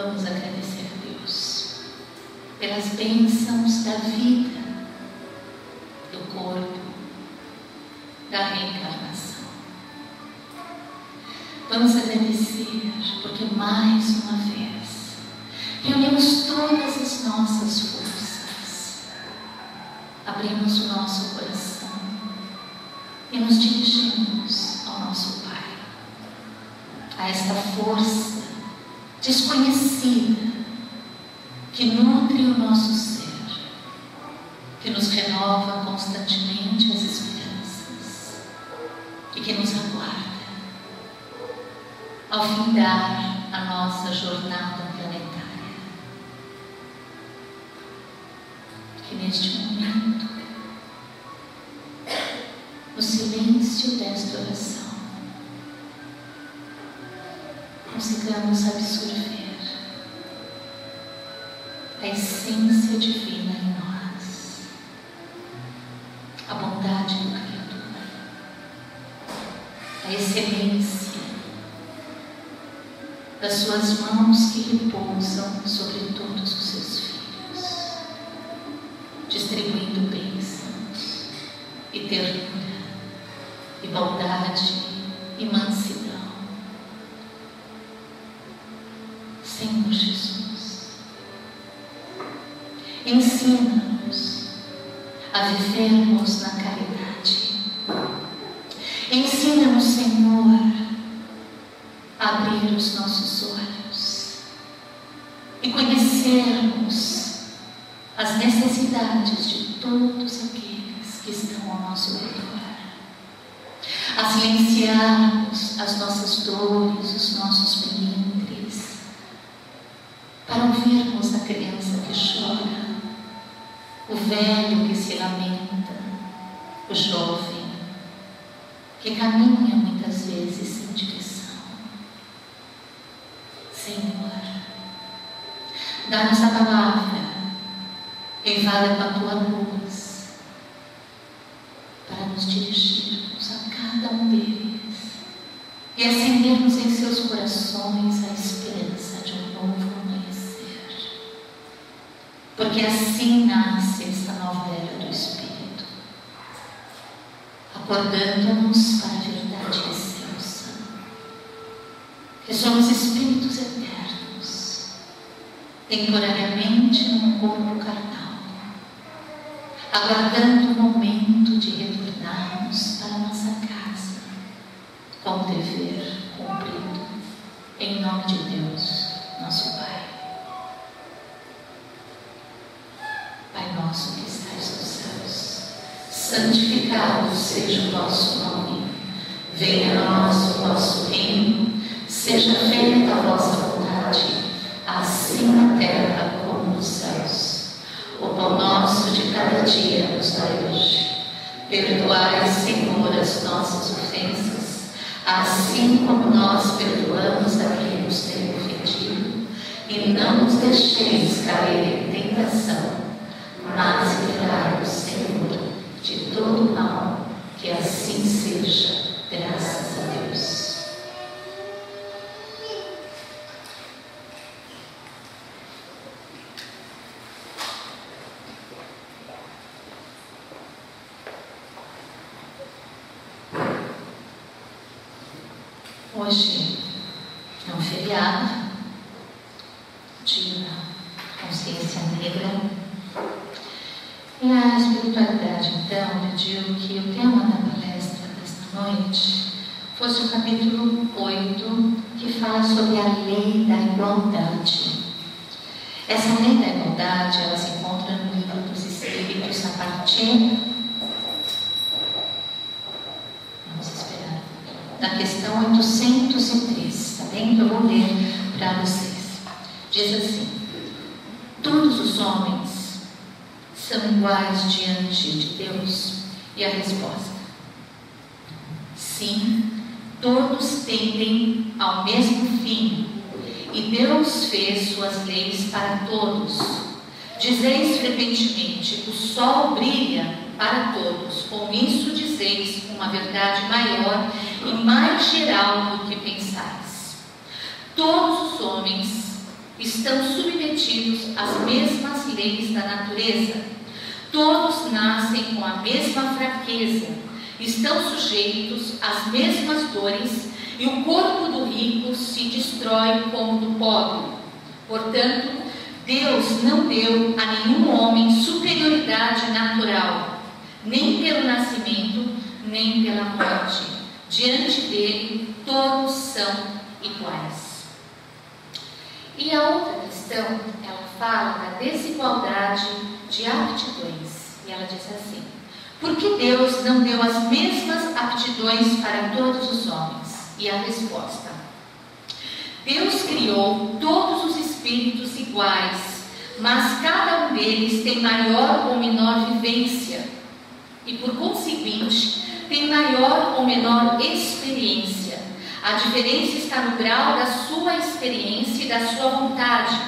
Vamos agradecer a Deus pelas bênçãos da vida, do corpo, da reencarnação. Vamos agradecer porque mais uma vez reunimos todas as nossas forças, abrimos o nosso coração e nos dirigimos ao nosso Pai, a esta força desconhecida que nutre o nosso ser, que nos renova constantemente as esperanças e que nos aguarda ao findar a nossa jornada planetária. Que neste momento, no silêncio desta oração, consigamos absorver a essência divina em nós, a bondade do Criador, a excelência das suas mãos que repousam sobre todos os seus filhos, distribuindo bênçãos e ternura, e bondade e mansidão. Senhor Jesus, ensina-nos a vivermos na caridade. Ensina-nos, Senhor, a abrir os nossos olhos e conhecermos as necessidades de todos aqueles que estão ao nosso redor, a silenciarmos as nossas dores, os nossos melindres, para ouvirmos a criança que chora, o velho que se lamenta, o jovem que caminha muitas vezes sem direção. Senhor, dá-nos a palavra, envada com a tua luz, para nos dirigirmos a cada um deles e acendermos em seus corações a esperança de um novo amanhecer. Porque assim nasce esta nova era do Espírito, acordando-nos para a verdade excelsa, que somos espíritos eternos, temporariamente num corpo carnal, aguardando o momento de retornarmos para a nossa casa, com o dever cumprido, em nome de Deus, nosso Pai. Pai nosso que estais nos céus, santificado seja o vosso nome, venha a nós o vosso reino, seja feita a vossa vontade, assim na terra como nos céus. O pão nosso de cada dia nos dai hoje. Perdoai, Senhor, as nossas ofensas, assim como nós perdoamos a quem nos tem ofendido. E não nos deixeis cair em tentação, mas livrai-nos, Senhor, de todo mal, que assim seja, graças a Deus. Hoje é um feriado, dia da consciência negra, e a espiritualidade então pediu que o tema da palestra desta noite fosse o capítulo 8, que fala sobre a lei da igualdade. Essa lei da igualdade, ela se encontra no Livro dos Espíritos, a partir da questão 803, tá bem? Eu vou ler para vocês. Diz assim: todos os homens são iguais diante de Deus? E a resposta: sim, todos tendem ao mesmo fim, e Deus fez suas leis para todos. Dizeis frequentemente: o sol brilha para todos. Com isso dizeis uma verdade maior e mais geral do que pensais. Todos os homens estão submetidos às mesmas leis da natureza. Todos nascem com a mesma fraqueza, estão sujeitos às mesmas dores, e o corpo do rico se destrói como o do pobre. Portanto, Deus não deu a nenhum homem superioridade natural, nem pelo nascimento, nem pela morte. Diante dele, todos são iguais. E a outra questão, ela fala da desigualdade de aptidões. E ela diz assim: por que Deus não deu as mesmas aptidões para todos os homens? E a resposta: Deus criou todos os espíritos iguais, mas cada um deles tem maior ou menor vivência e, por conseguinte, tem maior ou menor experiência. A diferença está no grau da sua experiência e da sua vontade,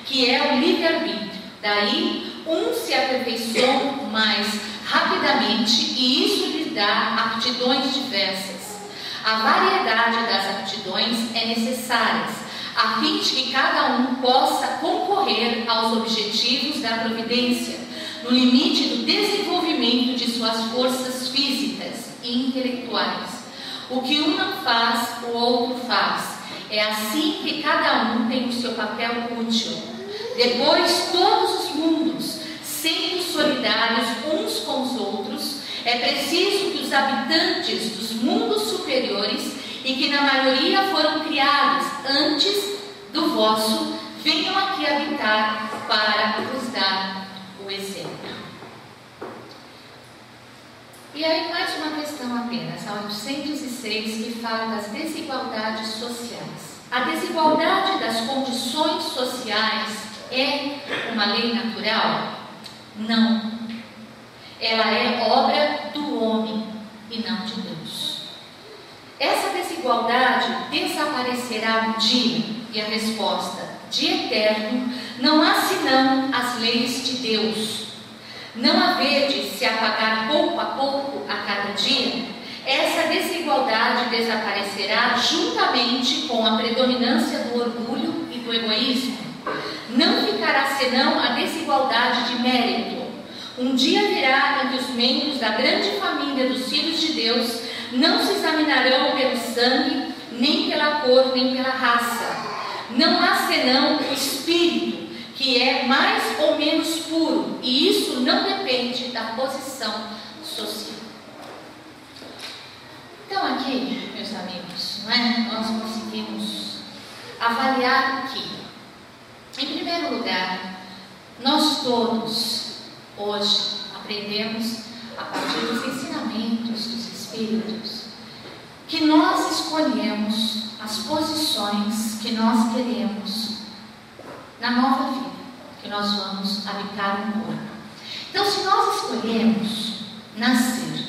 que é o livre-arbítrio. Daí, um se aperfeiçoa mais rapidamente e isso lhe dá aptidões diversas. A variedade das aptidões é necessária, a fim de que cada um possa concorrer aos objetivos da providência, no limite do desenvolvimento de suas forças físicas e intelectuais. O que um não faz, o outro faz. É assim que cada um tem o seu papel útil. Depois, todos os mundos, sendo solidários uns com os outros, é preciso que os habitantes dos mundos superiores, e que na maioria foram criados antes do vosso, venham aqui habitar para vos dar o exemplo. E aí mais uma questão apenas, a 806, que fala das desigualdades sociais. A desigualdade das condições sociais é uma lei natural? Não. Ela é obra do homem e não de Deus. Essa desigualdade desaparecerá um dia, e a resposta: de eterno não há senão as leis de Deus. Não haverde se apagar pouco a pouco a cada dia, essa desigualdade desaparecerá juntamente com a predominância do orgulho e do egoísmo. Não ficará senão a desigualdade de mérito. Um dia virá em que os membros da grande família dos filhos de Deus não se examinarão pelo sangue, nem pela cor, nem pela raça. Não há senão o espírito, que é mais ou menos puro, e isso não depende da posição social. Então aqui, meus amigos, não é? Nós conseguimos avaliar que, em primeiro lugar, nós todos hoje aprendemos, a partir dos ensinamentos dos Espíritos, que nós escolhemos as posições que nós queremos na nova vida, que nós vamos habitar no corpo. Então, se nós escolhemos nascer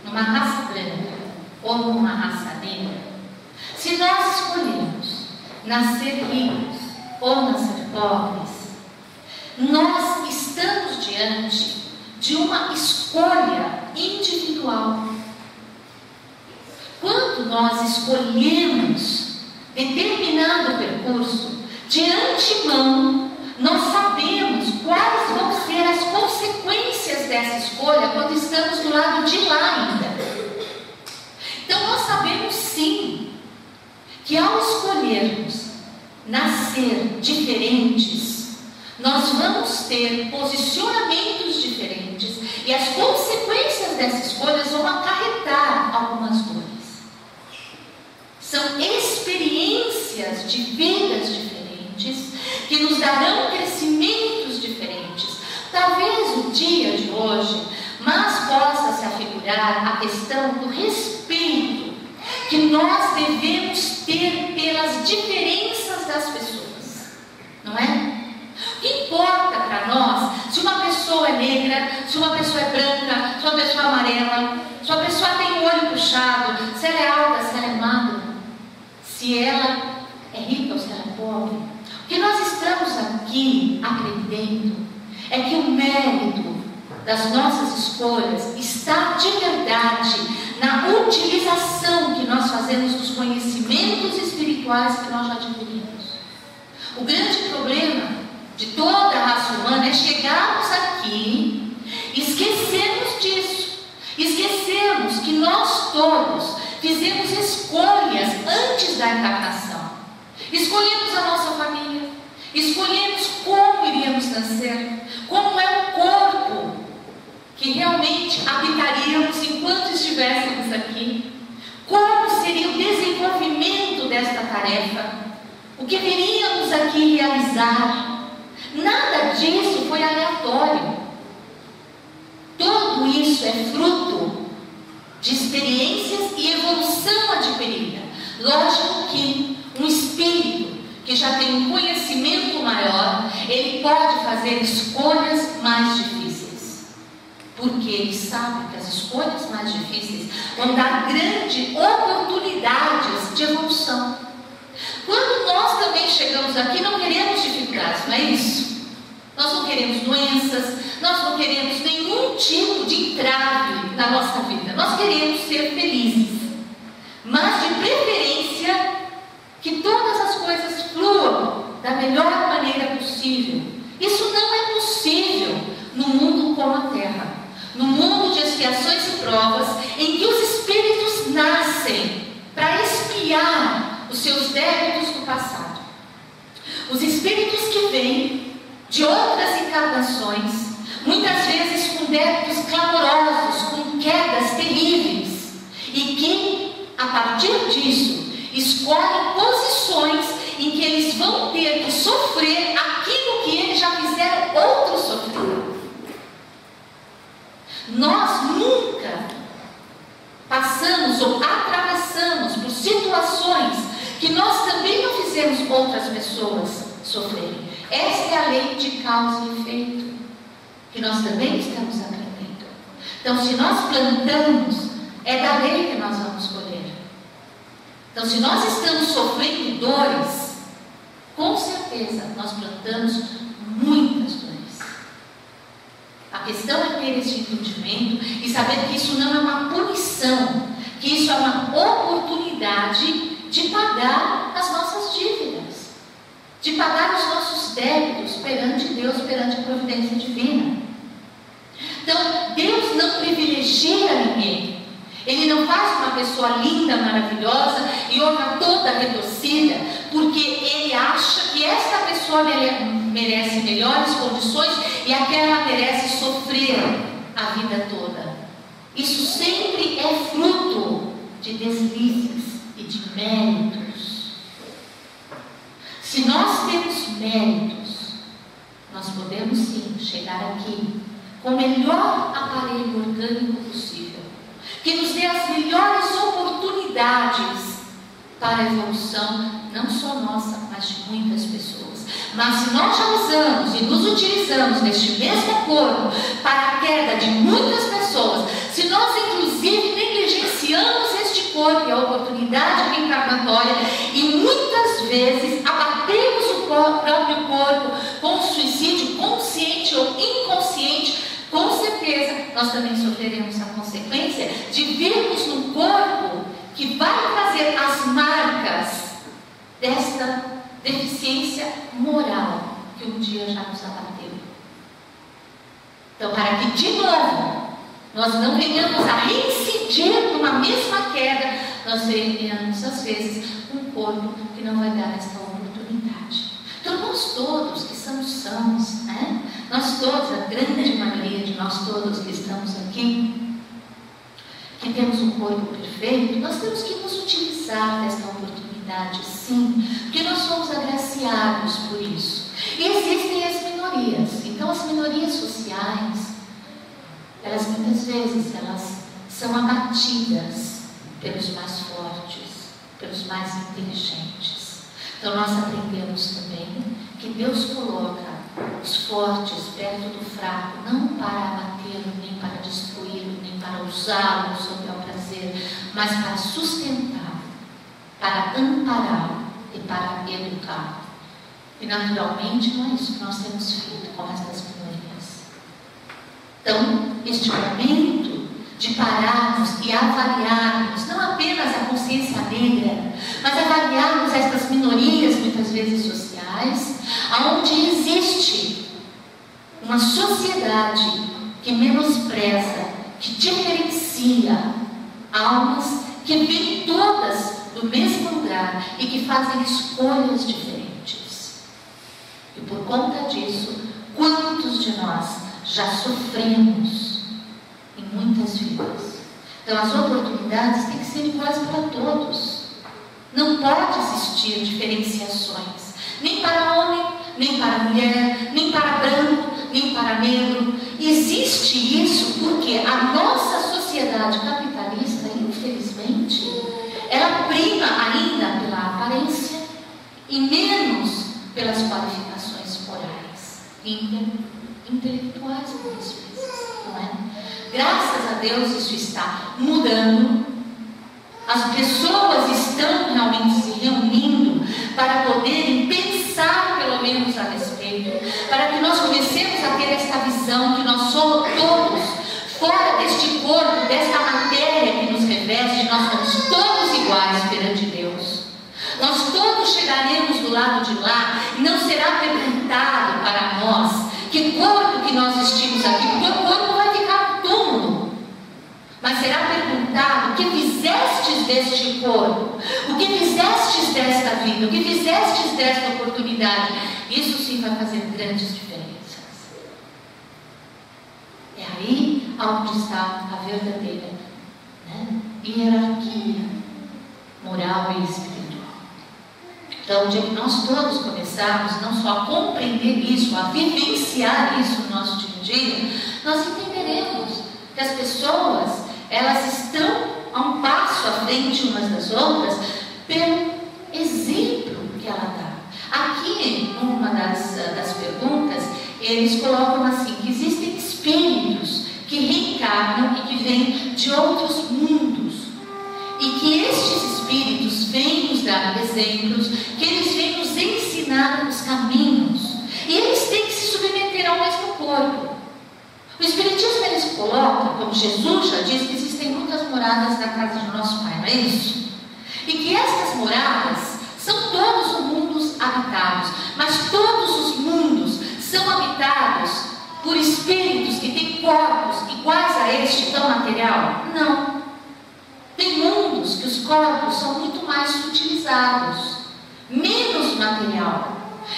numa raça branca ou numa raça negra, se nós escolhemos nascer ricos ou nascer pobres, nós estamos diante de uma escolha individual. Quando nós escolhemos determinado percurso, de antemão, nós sabemos quais vão ser as consequências dessa escolha quando estamos do lado de lá ainda. Então nós sabemos sim que ao escolhermos nascer diferentes, nós vamos ter posicionamentos diferentes e as consequências dessas escolhas vão acarretar algumas dores. São experiências de vidas diferentes que nos darão crescimentos diferentes. Talvez o dia de hoje, mas possa se afigurar a questão do respeito que nós devemos ter pelas diferenças das pessoas, não é? O que importa para nós se uma pessoa é negra, se uma pessoa é branca, se uma pessoa é amarela, se uma pessoa tem o olho puxado, se ela é alta, se ela é magra, se ela é rica ou se ela é pobre? O que nós estamos aqui aprendendo é que o mérito das nossas escolhas está de verdade na utilização que nós fazemos dos conhecimentos espirituais que nós já adquirimos. O grande problema de toda a raça humana é chegarmos aqui e esquecermos disso. Esquecermos que nós todos fizemos escolhas antes da encarnação. Escolhemos a nossa família, escolhemos como iríamos nascer, como é o corpo que realmente habitaríamos enquanto estivéssemos aqui, como seria o desenvolvimento desta tarefa, o que viríamos aqui realizar. Nada disso foi aleatório. Tudo isso é fruto de experiências e evolução adquirida. Lógico que um espírito que já tem um conhecimento maior, ele pode fazer escolhas mais difíceis, porque ele sabe que as escolhas mais difíceis vão dar grandes oportunidades de evolução. Quando nós também chegamos aqui, não queremos dificuldades, não é isso? Nós não queremos doenças, nós não queremos nenhum tipo de entrave na nossa vida. Nós queremos ser felizes, mas de preferência que todas as coisas fluam da melhor maneira possível. Isso não é possível no mundo como a Terra, no mundo de expiações e provas, em que os espíritos nascem para expiar os seus débitos do passado. Os espíritos que vêm de outras encarnações, muitas vezes com débitos clamorosos, com quedas terríveis, e que, a partir disso, escolhem posições em que eles vão ter que sofrer aquilo que eles já fizeram outros sofrer. Nós nunca passamos ou atravessamos por situações que nós também não fizemos outras pessoas sofrerem. Esta é a lei de causa e efeito, que nós também estamos aprendendo. Então, se nós plantamos, é da lei que nós vamos colher. Então, se nós estamos sofrendo dores, com certeza nós plantamos muitas dores. A questão é ter esse entendimento e saber que isso não é uma punição, que isso é uma oportunidade de pagar as nossas dívidas, de pagar os nossos débitos perante Deus, perante a providência divina. Então, Deus não privilegia ninguém. Ele não faz uma pessoa linda, maravilhosa e outra toda retorcida, porque ele acha que esta pessoa merece melhores condições e aquela merece sofrer a vida toda. Isso sempre é fruto de deslizes e de méritos. Se nós temos méritos, nós podemos sim chegar aqui com o melhor aparelho orgânico possível, que nos dê as melhores oportunidades para a evolução, não só nossa, mas de muitas pessoas. Mas se nós já usamos e nos utilizamos neste mesmo corpo para a queda de muitas pessoas, se nós inclusive negligenciamos este corpo e a oportunidade reencarnatória e muitas vezes abatemos o próprio corpo com suicídio consciente ou inconsciente, com certeza nós também sofreremos a consequência de virmos no corpo que vai trazer as marcas desta deficiência moral que um dia já nos abateu. Então, para que de novo nós não venhamos a reincidir numa mesma queda, nós venhamos às vezes com um corpo que não vai dar esta oportunidade. Então, nós todos que somos sãos, né? Nós todos, a grande maioria de nós todos que estamos aqui, que temos um corpo perfeito, nós temos que nos utilizar desta oportunidade, sim, porque nós somos agraciados por isso. E existem as minorias. Então, as minorias sociais, elas muitas vezes são abatidas pelos mais fortes, pelos mais inteligentes. Então, nós aprendemos também que Deus coloca os fortes perto do fraco, não para abatê-lo, nem para destruí-lo, nem para usá-lo no seu bel prazer, mas para sustentá-lo, para ampará-lo e para educá-lo. E naturalmente não é isso que nós temos feito com essas minorias. Então, este momento de pararmos e avaliarmos não apenas a consciência negra, mas avaliarmos estas minorias minorias, muitas vezes sociais, onde existe uma sociedade que menospreza, que diferencia almas que vêm todas do mesmo lugar e que fazem escolhas diferentes. E por conta disso, quantos de nós já sofremos em muitas vidas? Então as oportunidades têm que ser iguais para todos. Não pode existir diferenciações, nem para homem, nem para mulher, nem para branco, nem para negro. Existe isso porque a nossa sociedade capitalista, infelizmente, ela prima ainda pela aparência e menos pelas qualificações morais e intelectuais, muitas vezes, não é? Graças a Deus isso está mudando. As pessoas estão realmente se reunindo para poderem pensar pelo menos a respeito, para que nós comecemos a ter esta visão que nós somos todos, fora deste corpo, desta matéria que nos reveste, nós somos todos iguais perante Deus. Nós todos chegaremos do lado de lá e não será perguntado para nós que corpo que nós vestimos aqui, porque o corpo vai ficar no túmulo. Mas será perguntado: o que fizestes deste corpo? O que fizestes desta vida? O que fizestes desta oportunidade? Isso sim vai fazer grandes diferenças. É aí onde está a verdadeira, hierarquia moral e espiritual. Então, onde é que nós todos começarmos não só a compreender isso, a vivenciar isso no nosso dia a dia, nós entenderemos que as pessoas, elas estão a um passo à frente umas das outras pelo exemplo que ela dá. Aqui, numa das perguntas, eles colocam assim, que existem espíritos que reencarnam e que vêm de outros mundos, e que estes espíritos vêm nos dar exemplos, que eles vêm nos ensinar os caminhos, e eles têm que se submeter ao mesmo corpo. O Espiritismo, eles colocam, como Jesus já disse, que existem muitas moradas na casa de nosso Pai, não é isso? E que estas moradas são todos os mundos habitados, mas todos os mundos são habitados por espíritos que têm corpos iguais a este tão material? Não. Tem mundos que os corpos são muito mais sutilizados, menos material.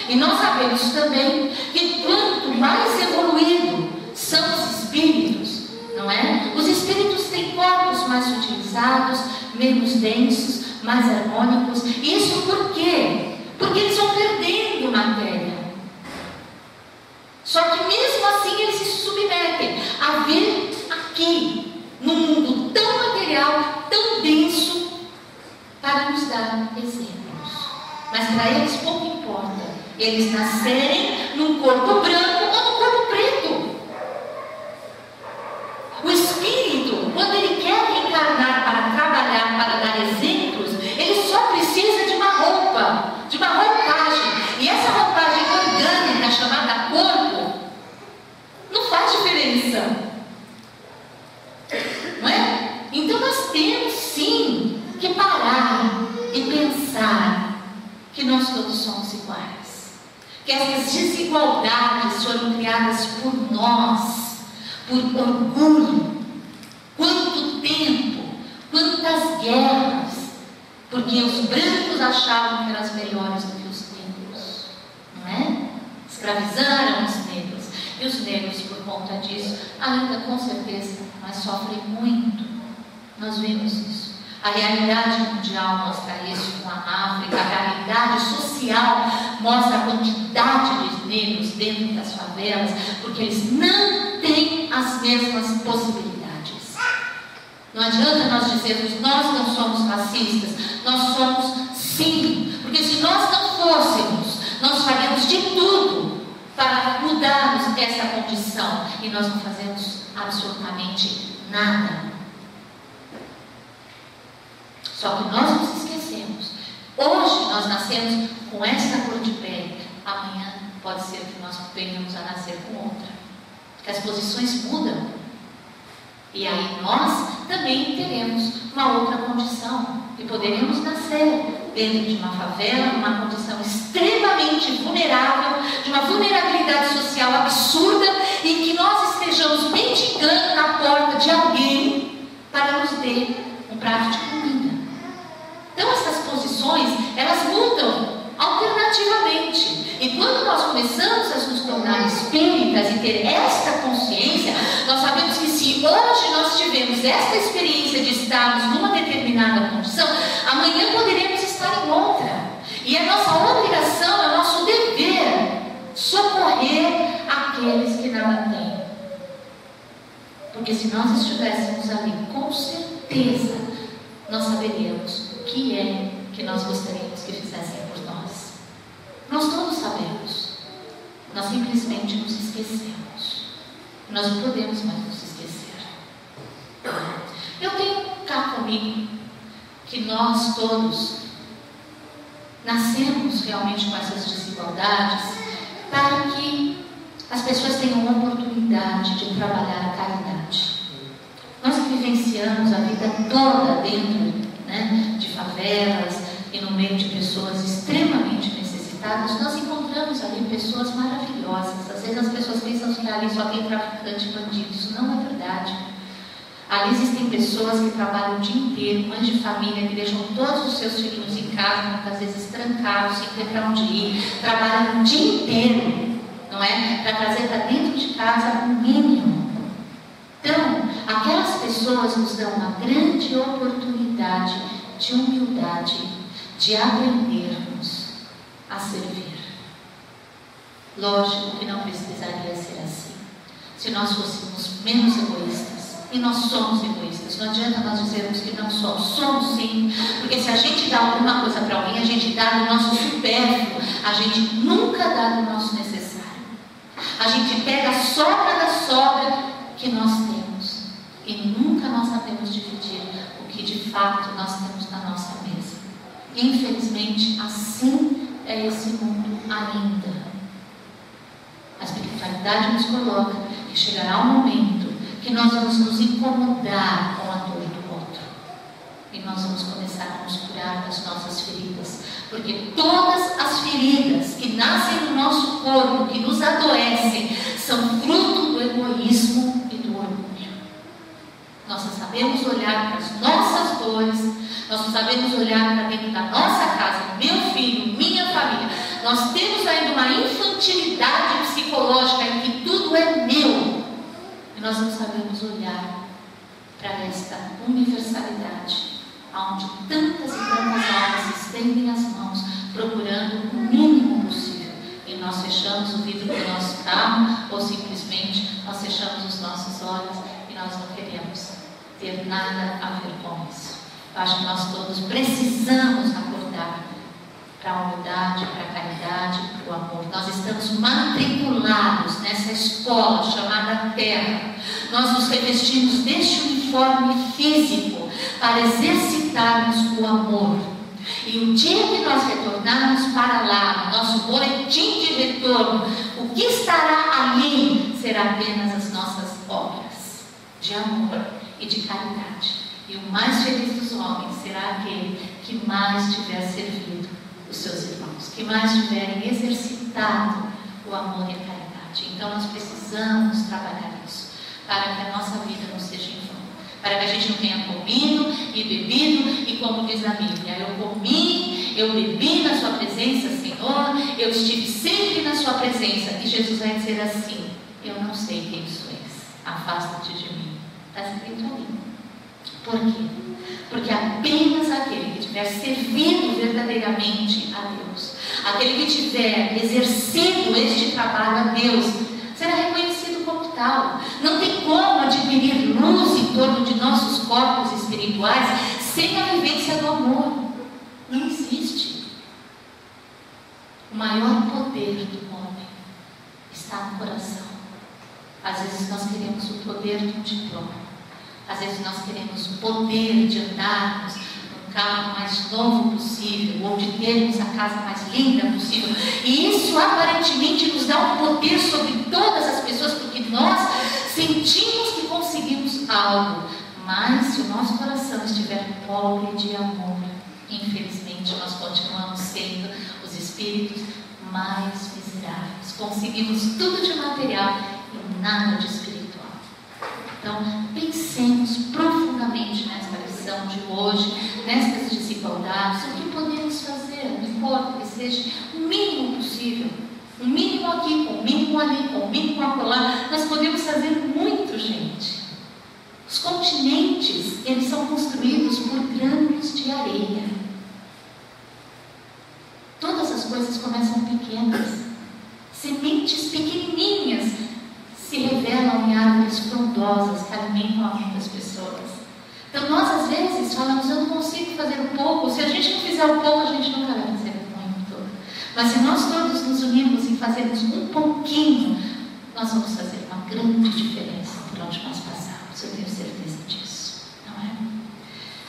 E nós sabemos também que quanto mais evoluído são os espíritos, não é? Os espíritos têm corpos mais utilizados, menos densos, mais harmônicos. Isso por quê? Porque eles vão perdendo matéria. Só que mesmo assim eles se submetem a vir aqui, num mundo tão material, tão denso, para nos dar exemplos. Mas para eles pouco importa eles nascerem num corpo branco ou num corpo preto. O espírito, quando ele quer reencarnar para trabalhar, para dar exemplos, ele só precisa de uma roupa, de uma roupagem. E essa roupagem orgânica, chamada corpo, não faz diferença. Não é? Então nós temos sim que parar e pensar que nós todos somos iguais. Que essas desigualdades foram criadas por nós, por orgulho. Quanto tempo, quantas guerras, porque os brancos achavam que eram melhores do que os negros, não é? Escravizaram os negros, e os negros, por conta disso, ainda com certeza, mas sofrem muito. Nós vemos isso. A realidade mundial mostra isso com a África, a realidade social mostra a quantidade de negros dentro das favelas, porque eles não têm as mesmas possibilidades. Não adianta nós dizermos, nós não somos racistas, nós somos sim, porque se nós não fôssemos, nós faríamos de tudo para mudarmos essa condição, e nós não fazemos absolutamente nada. Só que nós nos esquecemos. Hoje nós nascemos com esta cor de pele, amanhã pode ser que nós venhamos a nascer com outra, porque as posições mudam, e aí nós também teremos uma outra condição, e poderemos nascer dentro de uma favela, numa condição extremamente vulnerável, de uma vulnerabilidade social absurda, e que nós estejamos mendigando na porta de alguém para nos dar um prato de comida. Então essas posições, elas mudam alternativamente. E quando nós começamos a nos tornar espíritas e ter esta consciência, nós sabemos que se hoje nós tivemos esta experiência de estarmos numa determinada condição, amanhã poderemos estar em outra. E a nossa obrigação, é o nosso dever, socorrer aqueles que nada têm. Porque se nós estivéssemos ali, com certeza, nós saberíamos o que é que nós gostaríamos que fizessem por nós. Nós todos sabemos. Nós simplesmente nos esquecemos. Nós não podemos mais nos esquecer. Eu tenho cá comigo que nós todos nascemos realmente com essas desigualdades para que as pessoas tenham uma oportunidade de trabalhar a caridade. Nós que vivenciamos a vida toda dentro, de favelas e no meio de pessoas extremamente necessitadas, nós encontramos ali pessoas maravilhosas. Às vezes as pessoas pensam que ali só tem traficante e bandido. Isso não é verdade. Ali existem pessoas que trabalham o dia inteiro, mães de família que deixam todos os seus filhinhos em casa, muitas vezes trancados, sem ter para onde ir, trabalham o dia inteiro, não é? Para trazer para dentro de casa o mínimo. Então, aquelas pessoas nos dão uma grande oportunidade de humildade, de aprendermos a servir. Lógico que não precisaria ser assim, se nós fôssemos menos egoístas. E nós somos egoístas. Não adianta nós dizermos que não somos. Somos sim. Porque se a gente dá alguma coisa para alguém, a gente dá do nosso supérfluo. A gente nunca dá do nosso necessário. A gente pega a sobra da sobra que nós temos. E nunca nós sabemos dividir o que de fato nós temos na nossa mesa. Infelizmente, assim é esse mundo ainda. A espiritualidade nos coloca que chegará um momento que nós vamos nos incomodar com a dor do outro. E nós vamos começar a nos curar das nossas feridas. Porque todas as feridas que nascem no nosso corpo, que nos adoecem, são fruto do egoísmo e do orgulho. Nós só sabemos olhar para as nossas dores, nós só sabemos olhar para dentro da nossa casa, meu filho, minha família. Nós temos ainda uma infantilidade psicológica em que tudo é meu. E nós não sabemos olhar para esta universalidade, onde tantas e tantas almas estendem as mãos, procurando o mínimo possível. E nós fechamos o vidro do nosso carro, ou simplesmente nós fechamos os nossos olhos e nós não queremos ter nada a ver com isso. Eu acho que nós todos precisamos acordar para a humildade, para a caridade, para o amor. Nós estamos matriculados nessa escola chamada Terra. Nós nos revestimos deste uniforme físico para exercitarmos o amor. E o dia que nós retornarmos para lá, no nosso boletim de retorno, o que estará ali será apenas as nossas obras de amor e de caridade. E o mais feliz dos homens será aquele que mais tiver servido os seus irmãos, que mais tiverem exercitado o amor e a caridade. Então nós precisamos trabalhar isso, para que a nossa vida não seja em vão, para que a gente não tenha comido e bebido, e como diz a Bíblia, eu comi, eu bebi na sua presença, Senhor, eu estive sempre na sua presença. E Jesus vai dizer assim: eu não sei quem tu és, afasta-te de mim. Está escrito ali. Por quê? Porque apenas aquele que tiver servido verdadeiramente a Deus, aquele que tiver exercido este trabalho a Deus, será reconhecido como tal. Não tem como adquirir luz em torno de nossos corpos espirituais sem a vivência do amor. Não existe. O maior poder do homem está no coração. Às vezes nós queremos o poder de um diploma. Às vezes nós queremos o poder de andarmos no carro mais novo possível, ou de termos a casa mais linda possível. E isso aparentemente nos dá um poder sobre todas as pessoas, porque nós sentimos que conseguimos algo. Mas se o nosso coração estiver pobre de amor, infelizmente, nós continuamos sendo os espíritos mais miseráveis. Conseguimos tudo de material e nada de espiritual. Então, pensemos profundamente nesta lição de hoje, nestas desigualdades, o que podemos fazer, não importa que seja o mínimo possível, o mínimo aqui, o mínimo ali, o mínimo acolá. Nós podemos fazer muito, gente. Os continentes, eles são construídos por grãos de areia. Todas as coisas começam pequenas. Sementes pequenininhas se revelam em árvores frondosas que alimentam a muitas pessoas. Então nós às vezes falamos, eu não consigo fazer o pouco. Se a gente não fizer o pouco, a gente nunca vai fazer o muito. Mas se nós todos nos unirmos e fazermos um pouquinho, nós vamos fazer uma grande diferença por onde nós passamos. Eu tenho certeza disso, não é?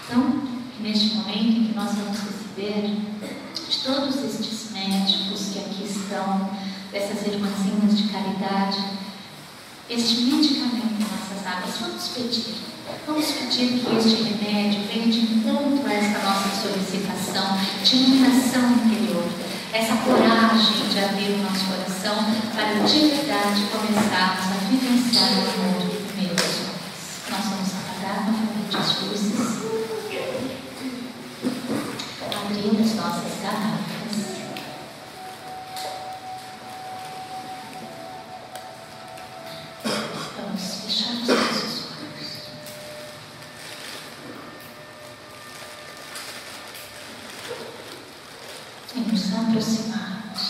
Então, neste momento em que nós vamos receber de todos estes médicos que aqui estão, dessas irmãzinhas de caridade, este medicamento em nossas águas, vamos pedir que este remédio venha de encontro a essa nossa solicitação de iluminação interior, essa coragem de abrir o nosso coração para de verdade começarmos a vivenciar o amor no meio dos homens. Nós vamos apagar novamente as luzes, abrir as nossas garrafas. Vamos fechar os nossos olhos e nos aproximarmos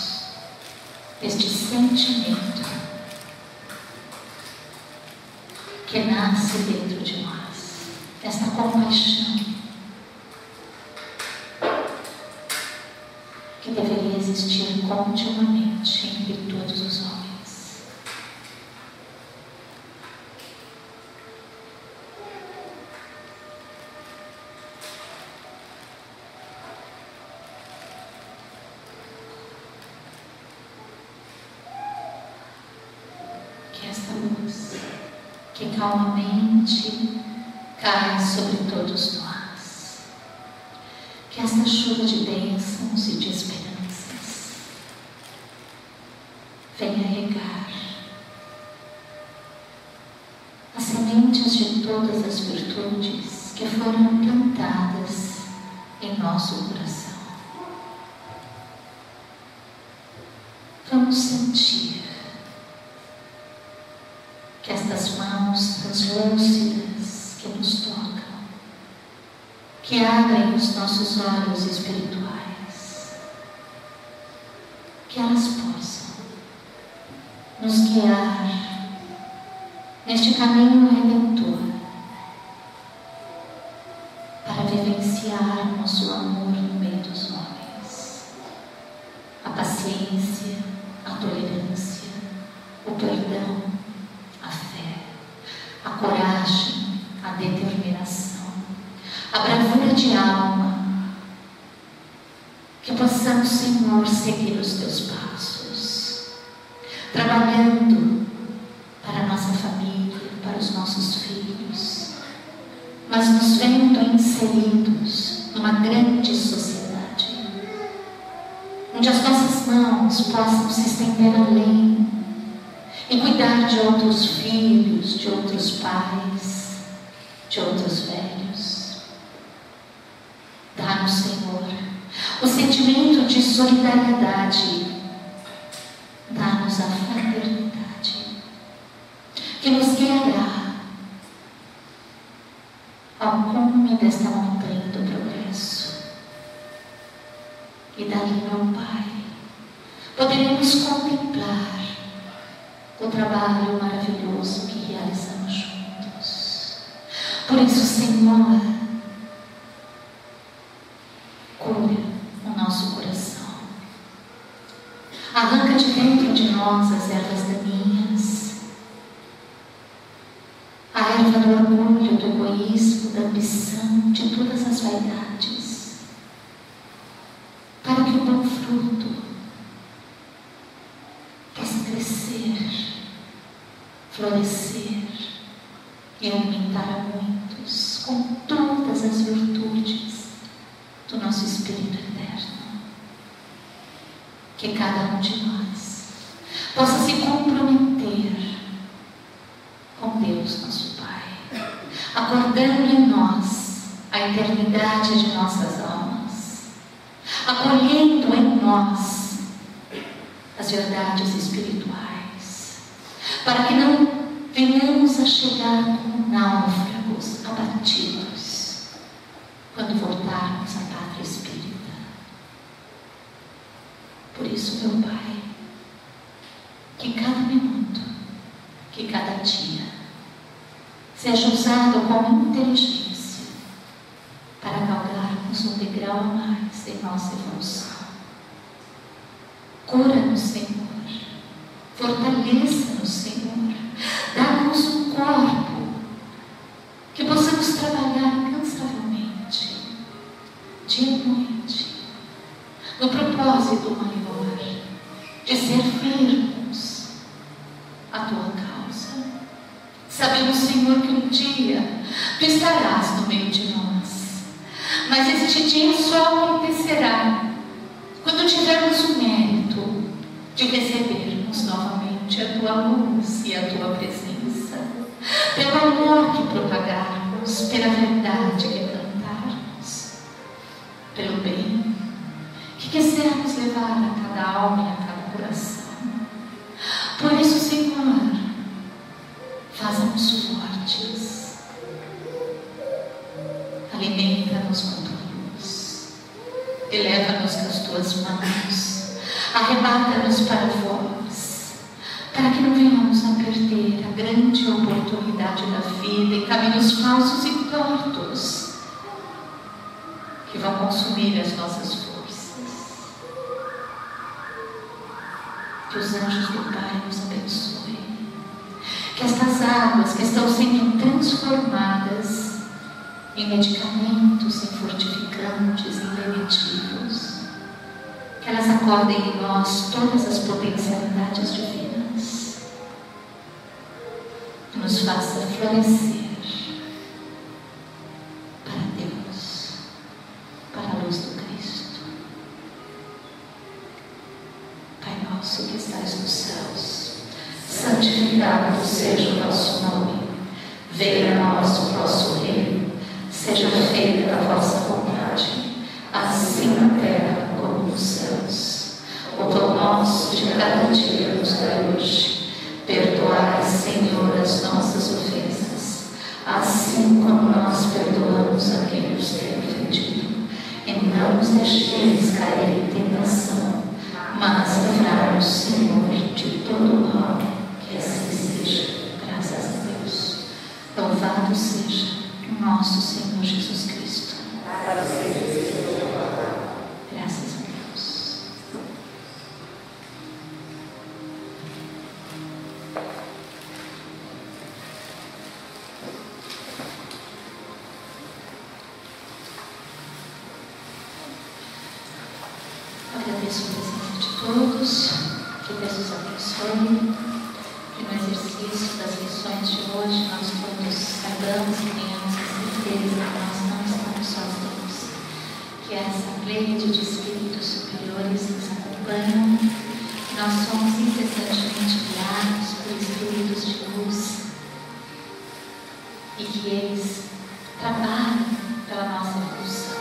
deste sentimento que nasce dentro de nós, esta compaixão que deveria existir continuamente entre todos os homens. Que esta luz que calmamente cai sobre todos nós, que esta chuva de bênçãos e de esperanças venha regar as sementes de todas as virtudes que foram plantadas em nosso coração. Vamos sentir que estas mãos translúcidas que nos tocam, que abrem os nossos olhos espirituais, que elas possam nos guiar neste caminho redentor para vivenciarmos o amor no meio dos homens, a paciência, a tolerância, o perdão, a fé, a coragem, a determinação, a bravura de alma, que possamos, Senhor, seguir os teus passos, trabalhando para a nossa família, para os nossos filhos, mas nos vendo inseridos numa grande sociedade, onde as nossas mãos possam se estender além e cuidar de outros filhos, de outros pais, de outros velhos. Dá-nos, Senhor, o sentimento de solidariedade, dá-nos a fraternidade, que nos guiará ao cume desta montanha do progresso. E dali, meu Pai, poderemos contemplar o trabalho maravilhoso que realizamos juntos. Por isso, Senhor, cura o nosso coração. Arranca de dentro de nós as ervas daninhas, a erva do orgulho, do egoísmo, da ambição, de todas as vaidades, para que o bom fruto possa crescer, florescer e alimentar a muitos com todas as virtudes do nosso espírito eterno. Que cada um de nós possa se comprometer com Deus, nosso Pai, acordando em nós a eternidade de nossas almas, acolhendo em nós as verdades espirituais, para que não venhamos a chegar como náufragos abatidos quando voltarmos à pátria espírita. Por isso, meu Pai, que cada minuto, que cada dia seja usado como inteligência para galgarmos um degrau a mais em nossa evolução. Cura-nos, Senhor. Fortaleça-nos, Senhor. Dá-nos um corpo que possamos trabalhar incansavelmente, dia e noite, no propósito maior de servirmos a Tua causa. Sabemos, Senhor, que um dia Tu estarás no meio de nós, mas este dia só acontecerá quando tivermos o mérito de recebermos novamente a Tua luz e a Tua presença, pelo amor que propagarmos, pela verdade que cantarmos, pelo bem que quisermos levar a cada alma e a cada coração. Por isso, Senhor, faça-nos fortes, alimenta-nos com Tua luz, eleva-nos com as Tuas mãos, arrebata-nos para vós, para que não venhamos a perder a grande oportunidade da vida em caminhos falsos e tortos que vão consumir as nossas forças. Que os anjos do Pai nos abençoem, que estas águas que estão sendo transformadas em medicamentos, em fortificantes, em lenitivos, que elas acordem em nós todas as potencialidades divinas, que nos faça florescer para Deus, para a luz do Cristo. Pai nosso que estais nos céus, santificado seja o vosso nome, venha a nós o vosso reino, seja feita a vossa vontade, assim na terra como nos céus. O pão nosso de cada dia nos dai hoje, perdoai, Senhor, as nossas ofensas, assim como nós perdoamos a quem nos tem ofendido, e não nos deixeis cair em tentação, mas livrai-nos, Senhor, de todo mal, que assim seja, graças a Deus. Louvado seja o nosso Senhor Jesus Cristo. Graças a Deus. Agradeço a presença de todos, que Deus os abençoe, que no exercício das lições de hoje nós todos saibamos e tenhamos a certeza que nós não estamos sozinhos, que essa rede de espíritos superiores nos acompanham, que nós somos incessantemente guiados por espíritos de luz e que eles trabalham pela nossa evolução.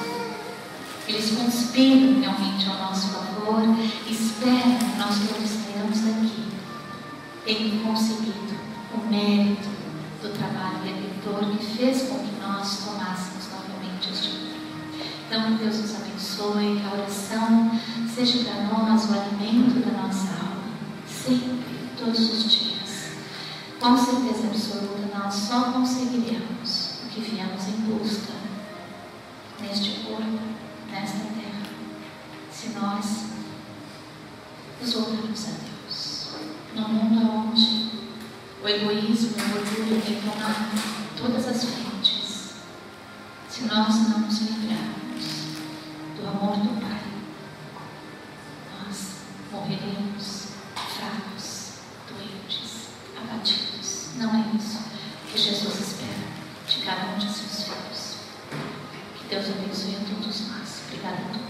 Eles conspiram realmente ao nosso favor e esperam que nós todos saiamos daqui, tendo conseguido o mérito do trabalho redentor que fez com que nós tomássemos novamente este livro. Então, que Deus nos abençoe, que a oração seja para nós o alimento da nossa alma, sempre, todos os dias. Com certeza absoluta, nós só conseguiremos o que viemos em busca neste corpo, nesta terra, se nós nos voltarmos a Deus. No mundo onde o egoísmo e o orgulho têm tomado todas as frentes, se nós não nos livrarmos do amor do Pai, nós morreremos fracos, doentes, abatidos. Não é isso que Jesus espera de cada um de seus filhos. Que Deus abençoe a todos nós. santificado